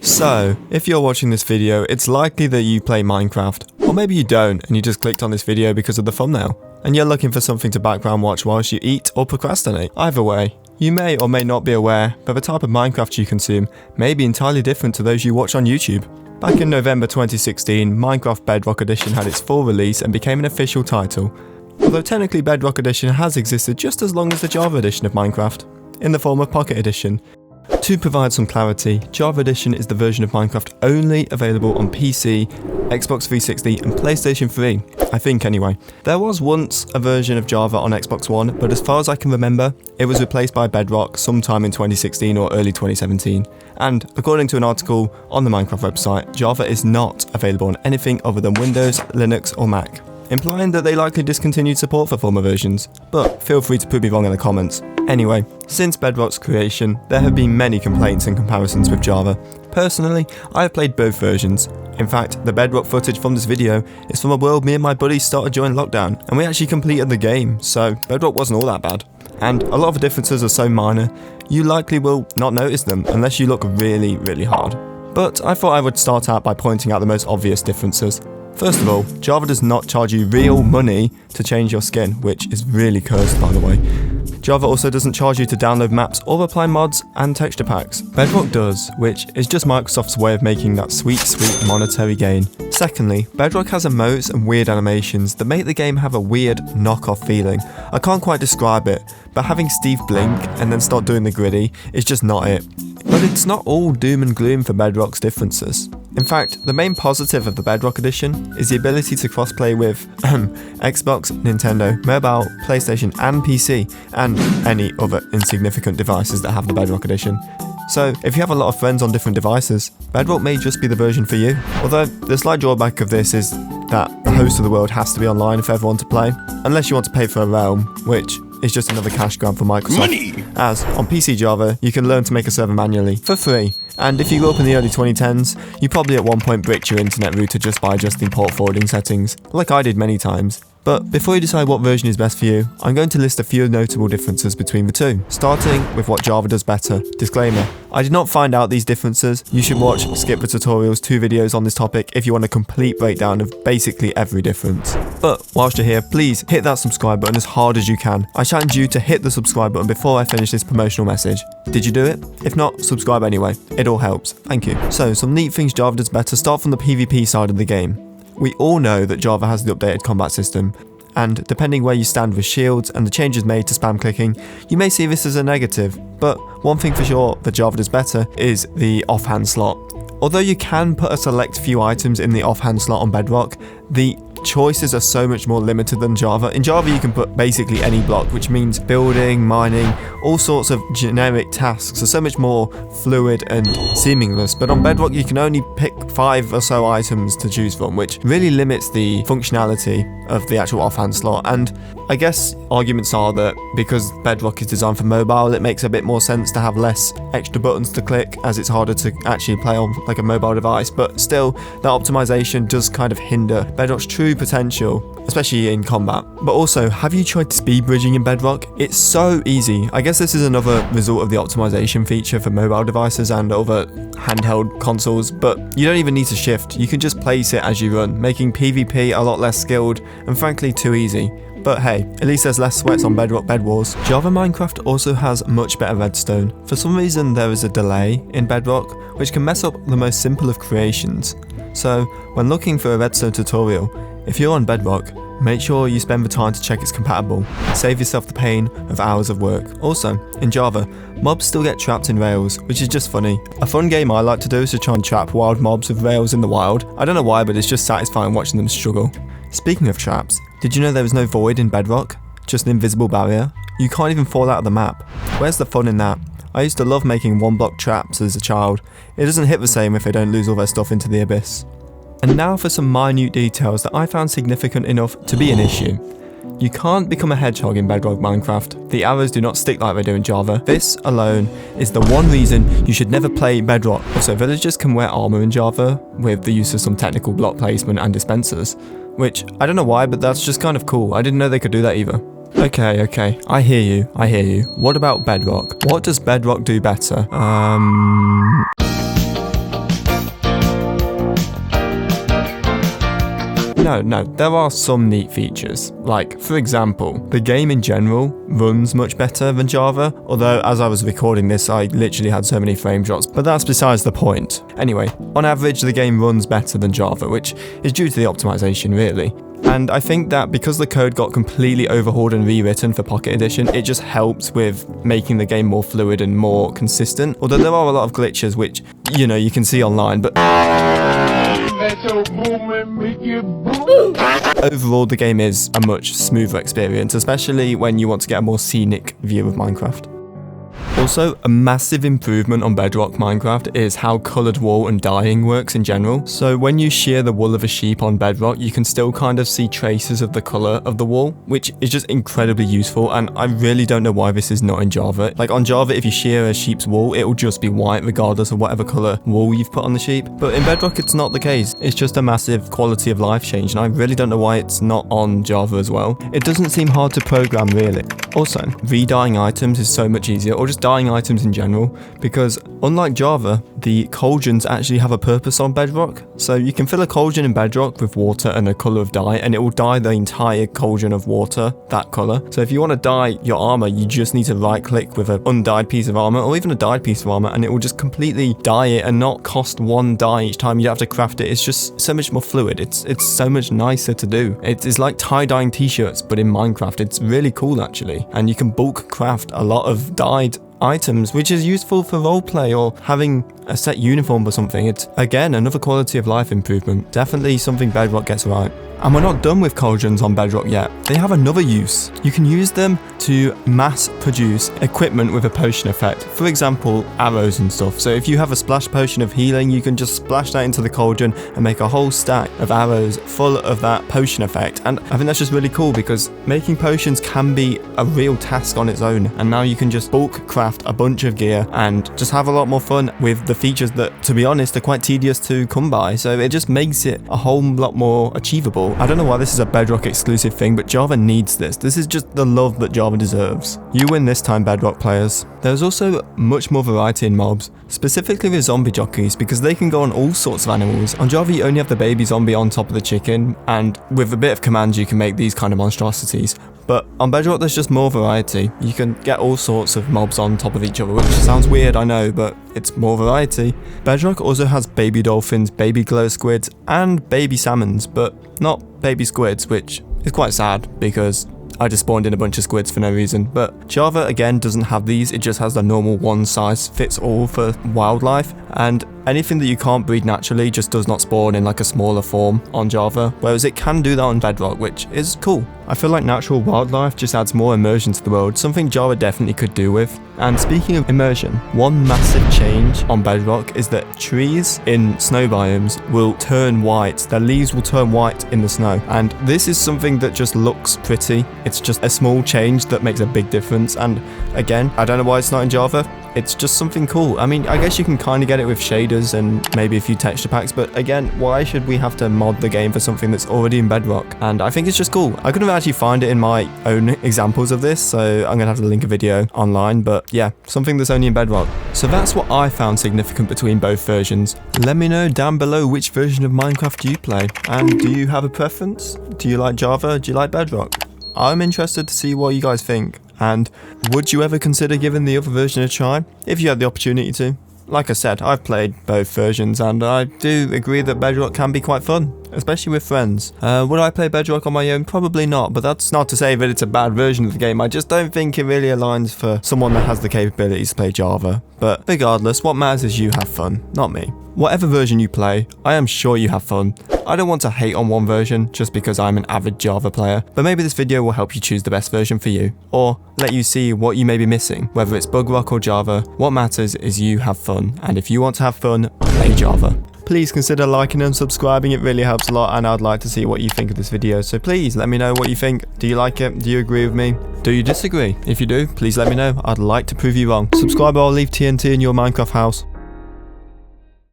So, if you're watching this video, it's likely that you play Minecraft, or maybe you don't and you just clicked on this video because of the thumbnail, and you're looking for something to background watch whilst you eat or procrastinate. Either way, you may or may not be aware that the type of Minecraft you consume may be entirely different to those you watch on YouTube. Back in November 2016, Minecraft Bedrock Edition had its full release and became an official title, although technically Bedrock Edition has existed just as long as the Java edition of Minecraft, in the form of Pocket Edition. To provide some clarity, Java Edition is the version of Minecraft only available on PC, Xbox 360 and PlayStation 3, I think anyway. There was once a version of Java on Xbox One, but as far as I can remember, it was replaced by Bedrock sometime in 2016 or early 2017. And according to an article on the Minecraft website, Java is not available on anything other than Windows, Linux or Mac, implying that they likely discontinued support for former versions, but feel free to prove me wrong in the comments. Anyway, since Bedrock's creation, there have been many complaints and comparisons with Java. Personally, I have played both versions. In fact, the Bedrock footage from this video is from a world me and my buddies started during lockdown, and we actually completed the game, so Bedrock wasn't all that bad. And a lot of the differences are so minor, you likely will not notice them unless you look really hard. But I thought I would start out by pointing out the most obvious differences. First of all, Java does not charge you real money to change your skin, which is really cursed by the way. Java also doesn't charge you to download maps or apply mods and texture packs. Bedrock does, which is just Microsoft's way of making that sweet monetary gain. Secondly, Bedrock has emotes and weird animations that make the game have a weird knockoff feeling. I can't quite describe it, but having Steve blink and then start doing the gritty is just not it. But it's not all doom and gloom for Bedrock's differences. In fact, the main positive of the Bedrock Edition is the ability to crossplay with Xbox, Nintendo, mobile, PlayStation and PC, and any other insignificant devices that have the Bedrock Edition. So, if you have a lot of friends on different devices, Bedrock may just be the version for you. Although, the slight drawback of this is that the host of the world has to be online for everyone to play, unless you want to pay for a realm, which is just another cash grab for Microsoft. Money! As, on PC Java, you can learn to make a server manually, for free. And if you grew up in the early 2010s, you probably at one point bricked your internet router just by adjusting port forwarding settings, like I did many times. But before you decide what version is best for you, I'm going to list a few notable differences between the two, starting with what Java does better. Disclaimer, I did not find out these differences. You should watch Skip the Tutorial's 2 videos on this topic if you want a complete breakdown of basically every difference. But whilst you're here, please hit that subscribe button as hard as you can. I challenge you to hit the subscribe button before I finish this promotional message. Did you do it? If not, subscribe anyway. It all helps. Thank you. So, some neat things Java does better start from the PvP side of the game. We all know that Java has the updated combat system, and depending where you stand with shields and the changes made to spam clicking, you may see this as a negative, but one thing for sure that Java does better is the offhand slot. Although you can put a select few items in the offhand slot on Bedrock, the choices are so much more limited than Java. In Java you can put basically any block, which means building, mining, all sorts of generic tasks are so much more fluid and seamless, but on Bedrock you can only pick 5 or so items to choose from, which really limits the functionality of the actual offhand slot. And I guess arguments are that because Bedrock is designed for mobile, it makes a bit more sense to have less extra buttons to click, as it's harder to actually play on like a mobile device, but still that optimization does kind of hinder Bedrock's true potential, especially in combat. But also, have you tried speed bridging in Bedrock? It's so easy. I guess this is another result of the optimization feature for mobile devices and other handheld consoles, but you don't even need to shift. You can just place it as you run, making PvP a lot less skilled and frankly too easy. But hey, at least there's less sweats on Bedrock Bed Wars. Java Minecraft also has much better redstone. For some reason there is a delay in Bedrock, which can mess up the most simple of creations. So, when looking for a redstone tutorial, if you're on Bedrock, make sure you spend the time to check it's compatible. Save yourself the pain of hours of work. Also, in Java, mobs still get trapped in rails, which is just funny. A fun game I like to do is to try and trap wild mobs with rails in the wild. I don't know why, but it's just satisfying watching them struggle. Speaking of traps, did you know there was no void in Bedrock? Just an invisible barrier? You can't even fall out of the map. Where's the fun in that? I used to love making 1-block traps as a child. It doesn't hit the same if they don't lose all their stuff into the abyss. And now for some minute details that I found significant enough to be an issue. You can't become a hedgehog in Bedrock Minecraft. The arrows do not stick like they do in Java. This alone is the one reason you should never play Bedrock. Also, villagers can wear armor in Java with the use of some technical block placement and dispensers, which I don't know why, but that's just kind of cool. I didn't know they could do that either. Okay, I hear you. What about Bedrock? What does Bedrock do better? no, there are some neat features. Like, for example, the game in general runs much better than Java, although as I was recording this, I literally had so many frame drops, but that's besides the point. Anyway, on average, the game runs better than Java, which is due to the optimization, really. And I think that because the code got completely overhauled and rewritten for Pocket Edition, it just helps with making the game more fluid and more consistent. Although there are a lot of glitches which, you know, you can see online, but overall the game is a much smoother experience, especially when you want to get a more scenic view of Minecraft. Also, a massive improvement on Bedrock Minecraft is how coloured wool and dyeing works in general. So when you shear the wool of a sheep on Bedrock, you can still kind of see traces of the colour of the wool, which is just incredibly useful, and I really don't know why this is not in Java. Like on Java, if you shear a sheep's wool, it will just be white regardless of whatever colour wool you've put on the sheep. But in Bedrock, it's not the case. It's just a massive quality of life change, and I really don't know why it's not on Java as well. It doesn't seem hard to program, really. Also, re-dyeing items is so much easier, or just dyeing items in general, because unlike Java, the cauldrons actually have a purpose on Bedrock. So you can fill a cauldron in Bedrock with water and a colour of dye, and it will dye the entire cauldron of water that colour. So if you want to dye your armour, you just need to right click with an undyed piece of armour, or even a dyed piece of armour, and it will just completely dye it and not cost one dye each time you have to craft it. It's just so much more fluid. It's so much nicer to do. It's like tie-dyeing t-shirts, but in Minecraft. It's really cool actually, and you can bulk craft a lot of dyed items, which is useful for roleplay or having a set uniform or something. It's again another quality of life improvement. Definitely something Bedrock gets right. And we're not done with cauldrons on Bedrock yet. They have another use. You can use them to mass produce equipment with a potion effect. For example, arrows and stuff. So if you have a splash potion of healing, you can just splash that into the cauldron and make a whole stack of arrows full of that potion effect. And I think that's just really cool because making potions can be a real task on its own. And now you can just bulk craft a bunch of gear and just have a lot more fun with the features that, to be honest, are quite tedious to come by. So it just makes it a whole lot more achievable. I don't know why this is a Bedrock exclusive thing, but Java needs this. This is just the love that Java deserves. You win this time, Bedrock players. There's also much more variety in mobs, specifically with zombie jockeys, because they can go on all sorts of animals. On Java, you only have the baby zombie on top of the chicken, and with a bit of commands, you can make these kind of monstrosities. But on Bedrock, there's just more variety. You can get all sorts of mobs on top of each other, which sounds weird, I know, but it's more variety. Bedrock also has baby dolphins, baby glow squids, and baby salmons, but not baby squids, which is quite sad because I just spawned in a bunch of squids for no reason. But Java again doesn't have these, it just has the normal one size fits all for wildlife, and anything that you can't breed naturally just does not spawn in like a smaller form on Java, whereas it can do that on Bedrock, which is cool. I feel like natural wildlife just adds more immersion to the world, something Java definitely could do with. And speaking of immersion, one massive change on Bedrock is that trees in snow biomes will turn white. Their leaves will turn white in the snow. And this is something that just looks pretty. It's just a small change that makes a big difference. And again, I don't know why it's not in Java. It's just something cool. I mean, I guess you can kind of get it with shaders and maybe a few texture packs, but again, why should we have to mod the game for something that's already in Bedrock? And I think it's just cool. I couldn't actually find it in my own examples of this, so I'm gonna have to link a video online, but yeah, something that's only in Bedrock. So that's what I found significant between both versions. Let me know down below which version of Minecraft do you play, and do you have a preference? Do you like Java? Do you like Bedrock? I'm interested to see what you guys think. And would you ever consider giving the other version a try, if you had the opportunity to? Like I said, I've played both versions and I do agree that Bedrock can be quite fun, especially with friends. Would I play Bedrock on my own? Probably not, but that's not to say that it's a bad version of the game. I just don't think it really aligns for someone that has the capabilities to play Java. But regardless, what matters is you have fun, not me. Whatever version you play, I am sure you have fun. I don't want to hate on one version just because I'm an avid Java player, but maybe this video will help you choose the best version for you, or let you see what you may be missing, whether it's Bedrock or Java. What matters is you have fun, and if you want to have fun, play Java. Please consider liking and subscribing, it really helps a lot, and I'd like to see what you think of this video, so please let me know what you think. Do you like it? Do you agree with me? Do you disagree? If you do, please let me know. I'd like to prove you wrong. Subscribe or I'll leave TNT in your Minecraft house.